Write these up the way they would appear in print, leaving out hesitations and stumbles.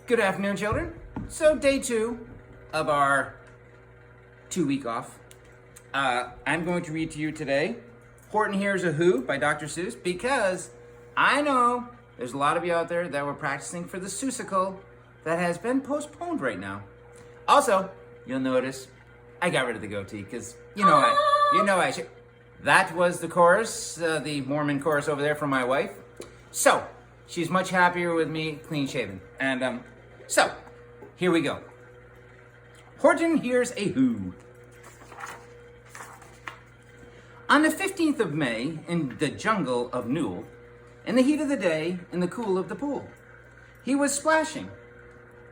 Good afternoon, children. So day 2 of our 2-week off. I'm going to read to you today Horton Hears a Who by Dr. Seuss, because I know there's a lot of you out there that were practicing for the Seussical that has been postponed right now. Also, you'll notice I got rid of the goatee because I should. That was the chorus, the Mormon chorus over there from my wife. So she's much happier with me clean shaven. And so here we go. Horton Hears a Who. On the 15th of May, in the jungle of Newell, in the heat of the day, in the cool of the pool, he was splashing,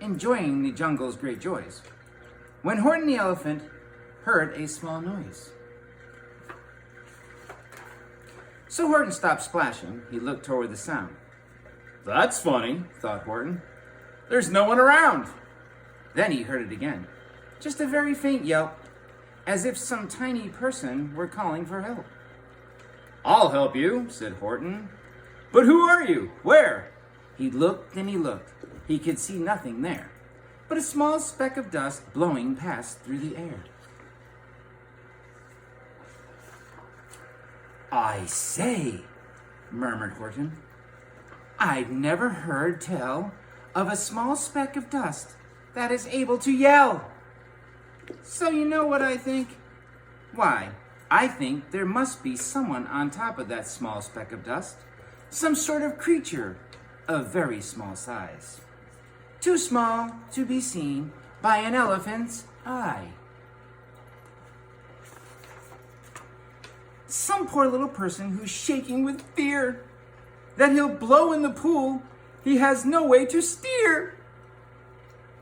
enjoying the jungle's great joys, when Horton the elephant heard a small noise. So Horton stopped splashing. He looked toward the sound. That's funny, thought Horton. There's no one around. Then he heard it again, just a very faint yelp, as if some tiny person were calling for help. I'll help you, said Horton. But who are you? Where? He looked and he looked. He could see nothing there, but a small speck of dust blowing past through the air. I say, murmured Horton, I've never heard tell of a small speck of dust that is able to yell. So you know what I think? Why, I think there must be someone on top of that small speck of dust, some sort of creature of very small size, too small to be seen by an elephant's eye. Some poor little person who's shaking with fear that he'll blow in the pool he has no way to steer.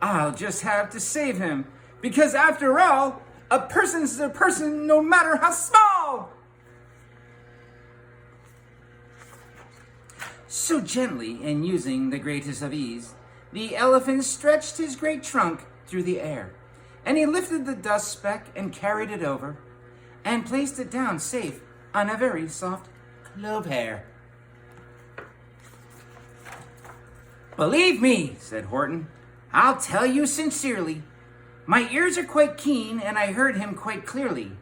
I'll just have to save him, because after all, a person's a person no matter how small. So gently, and using the greatest of ease, the elephant stretched his great trunk through the air, and he lifted the dust speck and carried it over, and placed it down safe on a very soft clove hair. Believe me, said Horton, I'll tell you sincerely. My ears are quite keen, and I heard him quite clearly.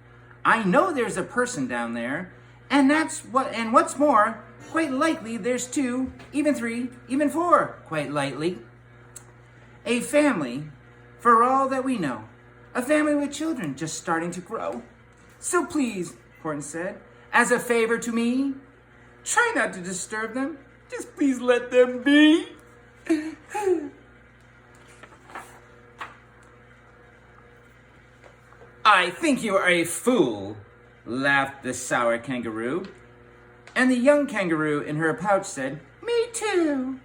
I know there's a person down there, and what's more, quite likely there's 2, even 3, even 4, quite likely. A family, for all that we know, a family with children just starting to grow. So please, Horton said, as a favor to me, try not to disturb them. Just please let them be. I think you are a fool, laughed the sour kangaroo. And the young kangaroo in her pouch said, Me too.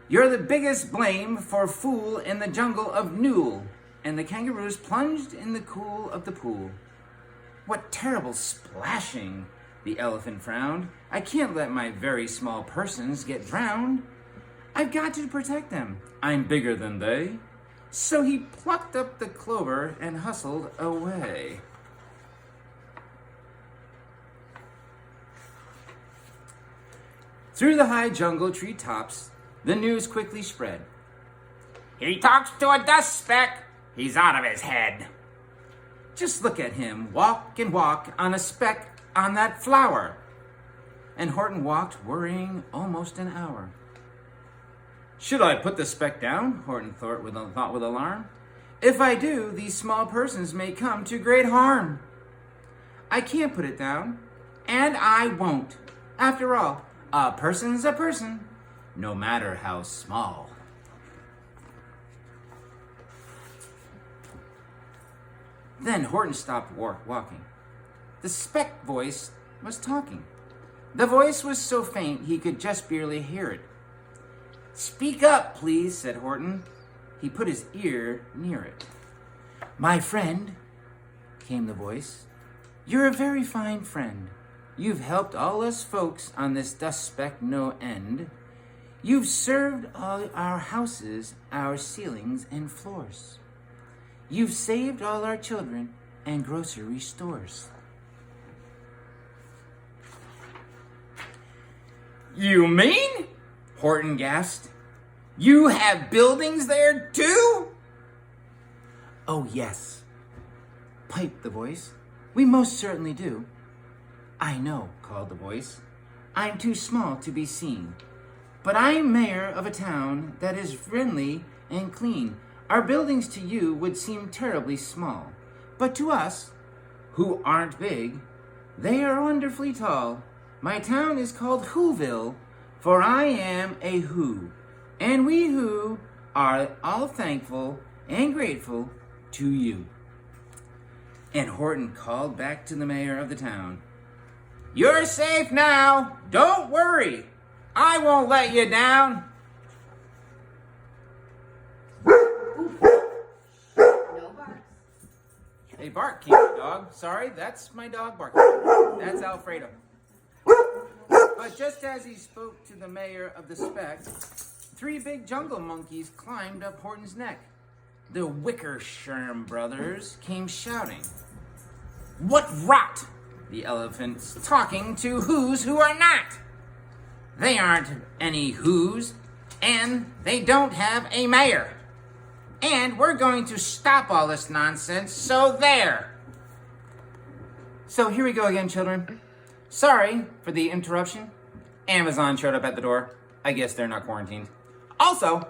You're the biggest blame for fool in the jungle of Newell. And the kangaroos plunged in the cool of the pool. What terrible splashing, the elephant frowned. I can't let my very small persons get drowned. I've got to protect them. I'm bigger than they. So he plucked up the clover and hustled away. Through the high jungle tree tops, the news quickly spread. He talks to a dust speck. He's out of his head. Just look at him walk and walk on a speck on that flower. And Horton walked, worrying, almost an hour. Should I put the speck down? Horton thought with alarm. If I do, these small persons may come to great harm. I can't put it down, and I won't. After all, a person's a person, no matter how small. Then Horton stopped walking. The speck voice was talking. The voice was so faint he could just barely hear it. Speak up, please, said Horton. He put his ear near it. My friend, came the voice, you're a very fine friend. You've helped all us folks on this dust speck no end. You've served all our houses, our ceilings and floors. You've saved all our children and grocery stores. You mean? Horton gasped. You have buildings there too? Oh, yes, piped the voice. We most certainly do. I know, called the voice. I'm too small to be seen. But I'm mayor of a town that is friendly and clean. Our buildings to you would seem terribly small. But to us, who aren't big, they are wonderfully tall. My town is called Whoville, for I am a Who. And we Who are all thankful and grateful to you. And Horton called back to the mayor of the town. You're safe now. Don't worry. I won't let you down. No barks. Hey, bark, King Dog. Sorry, that's my dog barking. That's Alfredo. But just as he spoke to the mayor of the speck, 3 big jungle monkeys climbed up Horton's neck. The Wickersham brothers came shouting. What rot! The elephant's talking to who's who are not. They aren't any who's, and they don't have a mayor. And we're going to stop all this nonsense, so there. So here we go again, children. Sorry for the interruption. Amazon showed up at the door. I guess they're not quarantined. Also,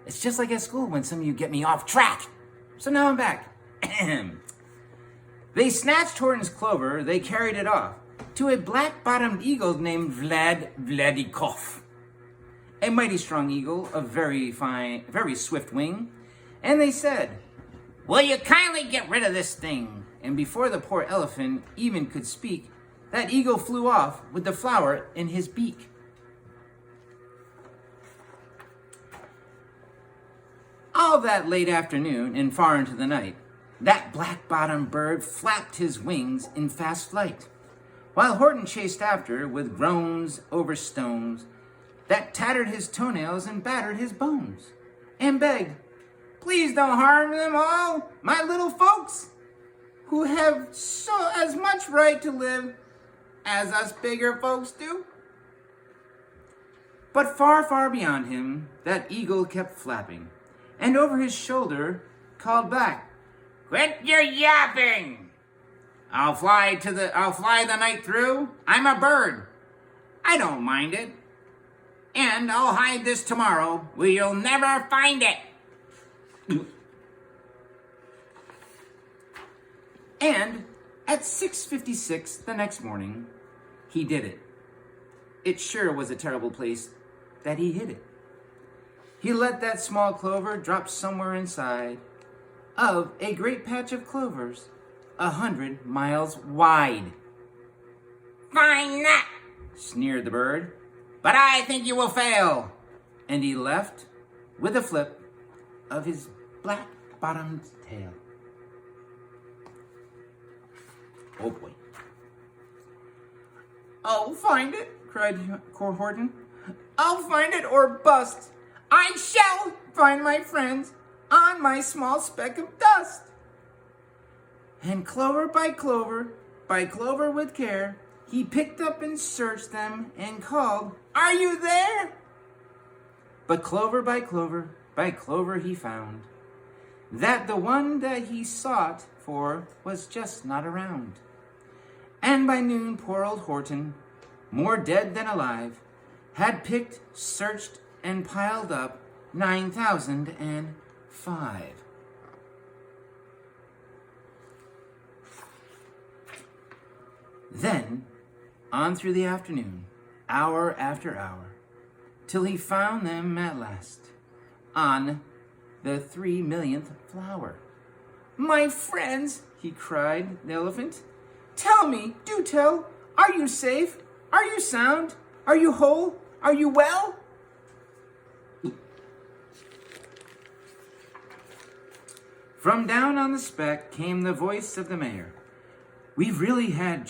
it's just like at school when some of you get me off track. So now I'm back. They snatched Horton's clover, they carried it off to a black-bottomed eagle named Vladikov. A mighty strong eagle of very swift wing. And they said, will you kindly get rid of this thing? And before the poor elephant even could speak, that eagle flew off with the flower in his beak. All that late afternoon and far into the night, that black-bottomed bird flapped his wings in fast flight, while Horton chased after with groans over stones that tattered his toenails and battered his bones, and begged, please don't harm them all, my little folks, who have so as much right to live as us bigger folks do. But far, far beyond him, that eagle kept flapping, and over his shoulder called back, quit your yapping! I'll fly the night through. I'm a bird. I don't mind it. And I'll hide this tomorrow where you'll never find it. And at 6:56 the next morning, he did it. It sure was a terrible place that he hid it. He let that small clover drop somewhere inside of a great patch of clovers 100 miles wide. Fine that, sneered the bird, but I think you will fail. And he left with a flip of his black-bottomed tail. Oh boy. I'll find it, cried Horton. I'll find it or bust. I shall find my friends on my small speck of dust. And clover by clover with care, he picked up and searched them and called, are you there? But clover by clover he found that the one that he sought for was just not around. And by noon, poor old Horton, more dead than alive, had picked, searched, and piled up 9,005. Then, on through the afternoon, hour after hour, till he found them at last, on the 3,000,000th flower. My friends, he cried, the elephant, tell me, do tell, are you safe? Are you sound? Are you whole? Are you well? From down on the speck came the voice of the mayor. We really had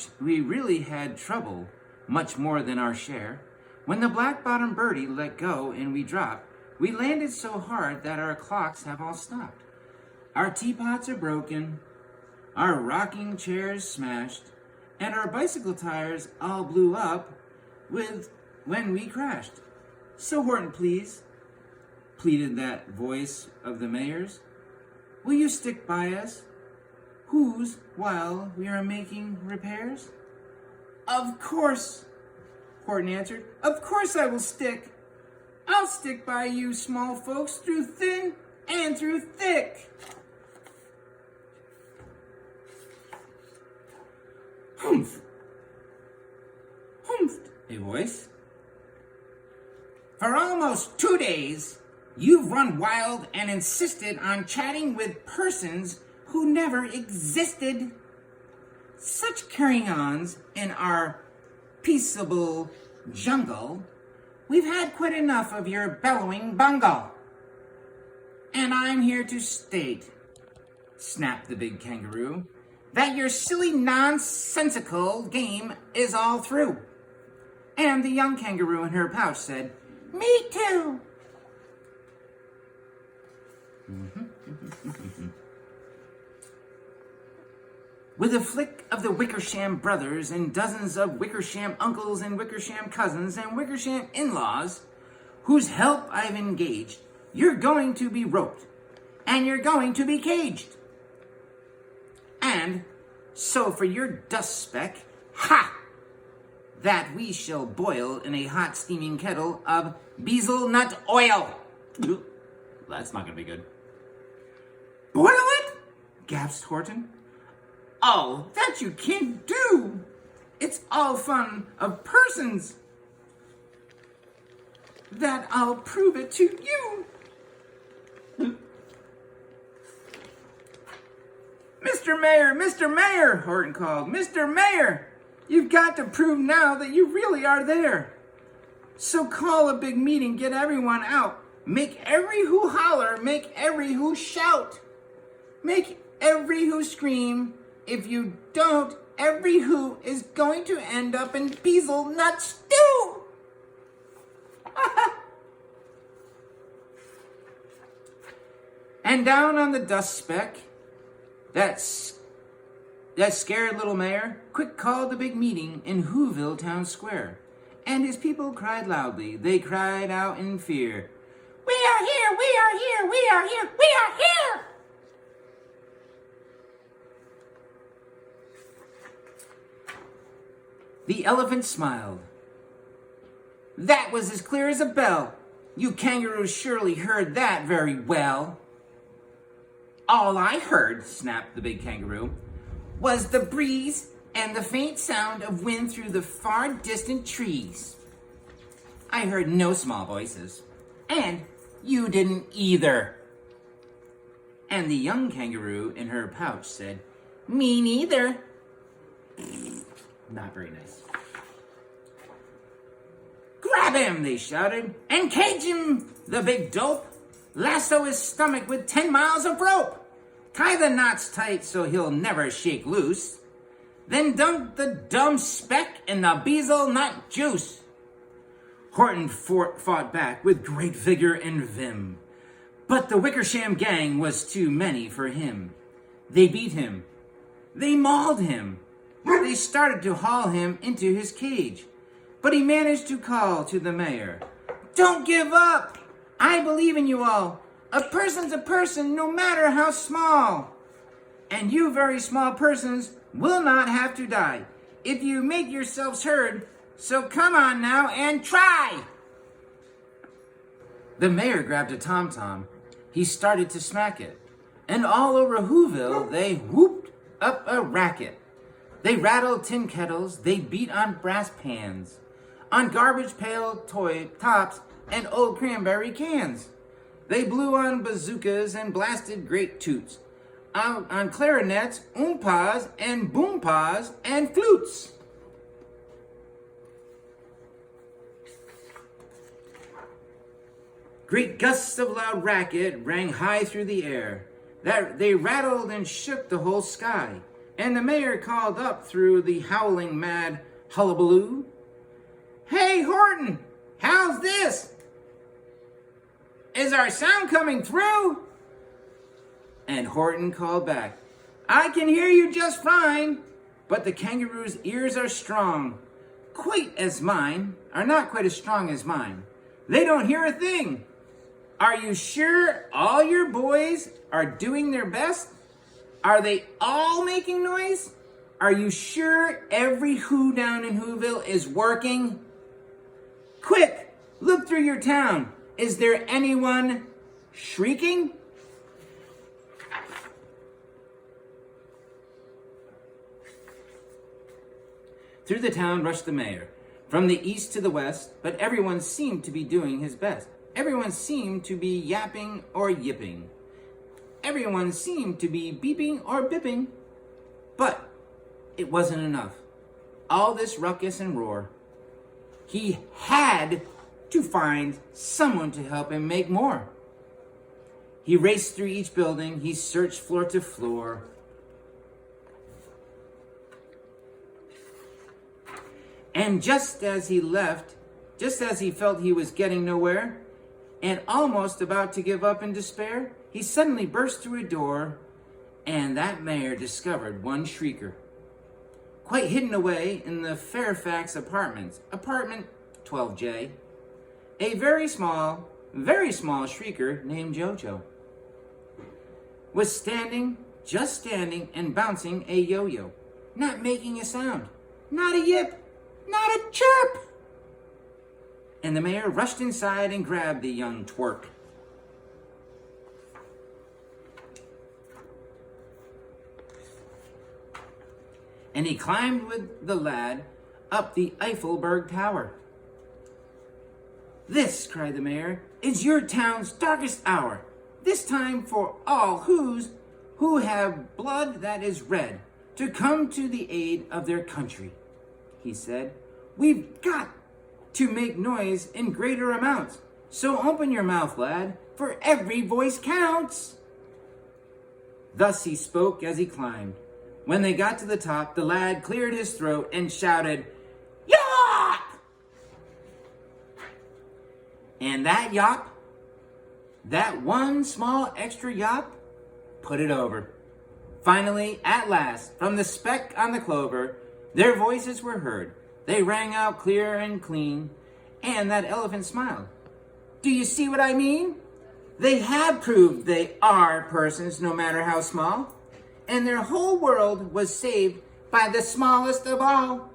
trouble, much more than our share. When the black-bottomed birdie let go and we dropped, we landed so hard that our clocks have all stopped. Our teapots are broken, our rocking chairs smashed, and our bicycle tires all blew up when we crashed. So Horton, please, pleaded that voice of the mayor's, will you stick by us? Whose while we are making repairs? Of course, Horton answered. Of course I will stick. I'll stick by you small folks through thin and through thick. Humph! Humphed a voice. For almost 2 days, you've run wild and insisted on chatting with persons who never existed. Such carrying-ons in our peaceable jungle, we've had quite enough of your bellowing bungle. And I'm here to state, snapped the big kangaroo, that your silly nonsensical game is all through. And the young kangaroo in her pouch said, me too. With a flick of the Wickersham brothers and dozens of Wickersham uncles and Wickersham cousins and Wickersham in-laws, whose help I've engaged, you're going to be roped, and you're going to be caged. And so for your dust speck, ha! That we shall boil in a hot steaming kettle of bezel nut oil. That's not going to be good. Boil it? Gasped Horton. Oh, that you can't do. It's all fun of persons. That I'll prove it to you. Mr. Mayor, Horton called. Mr. Mayor, you've got to prove now that you really are there. So call a big meeting, get everyone out. Make every who holler, make every who shout. Make every who scream. If you don't, every who is going to end up in bezel nut stew. And down on the dust speck, that scared little mayor quick called the big meeting in Whoville Town Square. And his people cried loudly. They cried out in fear. We are here, we are here, we are here, we are here! The elephant smiled. That was as clear as a bell. You kangaroos surely heard that very well. All I heard, snapped the big kangaroo, was the breeze and the faint sound of wind through the far distant trees. I heard no small voices, and you didn't either. And the young kangaroo in her pouch said, me neither. Not very nice. Grab him, they shouted, and cage him, the big dope. Lasso his stomach with 10 miles of rope. Tie the knots tight so he'll never shake loose. Then dunk the dumb speck in the bezel nut juice. Horton fought back with great vigor and vim. But the Wickersham gang was too many for him. They beat him. They mauled him. They started to haul him into his cage. But he managed to call to the mayor. Don't give up! I believe in you all. A person's a person, no matter how small. And you very small persons will not have to die if you make yourselves heard. So come on now and try! The mayor grabbed a tom-tom. He started to smack it. And all over Whoville, they whooped up a racket. They rattled tin kettles. They beat on brass pans, on garbage pail toy tops and old cranberry cans. They blew on bazookas and blasted great toots, on clarinets, oompas, and boompas, and flutes. Great gusts of loud racket rang high through the air. They rattled and shook the whole sky. And the mayor called up through the howling mad hullabaloo. Hey, Horton, how's this? Is our sound coming through? And Horton called back, I can hear you just fine, but the kangaroo's ears are strong, not quite as strong as mine. They don't hear a thing. Are you sure all your boys are doing their best? Are they all making noise? Are you sure every who down in Whoville is working? Quick, look through your town. Is there anyone shrieking? Through the town rushed the mayor, from the east to the west, but everyone seemed to be doing his best. Everyone seemed to be yapping or yipping. Everyone seemed to be beeping or bipping. But it wasn't enough. All this ruckus and roar. He had to find someone to help him make more. He raced through each building. He searched floor to floor. And just as he felt he was getting nowhere and almost about to give up in despair, he suddenly burst through a door, and that mayor discovered one shrieker, quite hidden away in the Fairfax apartments, apartment 12J. A very small shrieker named Jojo was just standing and bouncing a yo-yo, not making a sound, not a yip, not a chirp. And the mayor rushed inside and grabbed the young twerp. And he climbed with the lad up the Eiffelberg Tower. "This," cried the mayor, "is your town's darkest hour. This time for all who have blood that is red to come to the aid of their country," he said. "We've got to make noise in greater amounts. So open your mouth, lad, for every voice counts." Thus he spoke as he climbed. When they got to the top, the lad cleared his throat and shouted, "Yop!" And that yop, that one small extra yop, put it over. Finally, at last, from the speck on the clover, their voices were heard. They rang out clear and clean, and that elephant smiled. "Do you see what I mean? They have proved they are persons, no matter how small, and their whole world was saved by the smallest of all."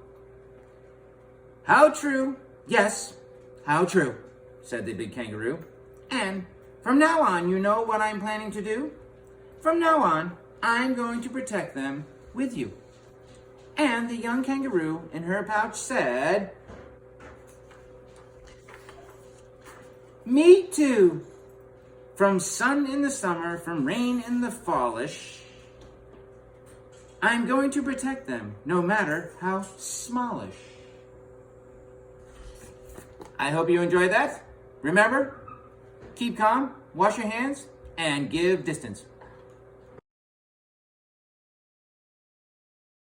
"How true, yes, how true," said the big kangaroo. "And from now on, you know what I'm planning to do? From now on, I'm going to protect them with you." And the young kangaroo in her pouch said, "Me too. From sun in the summer, from rain in the fallish, I'm going to protect them, no matter how smallish." I hope you enjoyed that. Remember, keep calm, wash your hands, and give distance.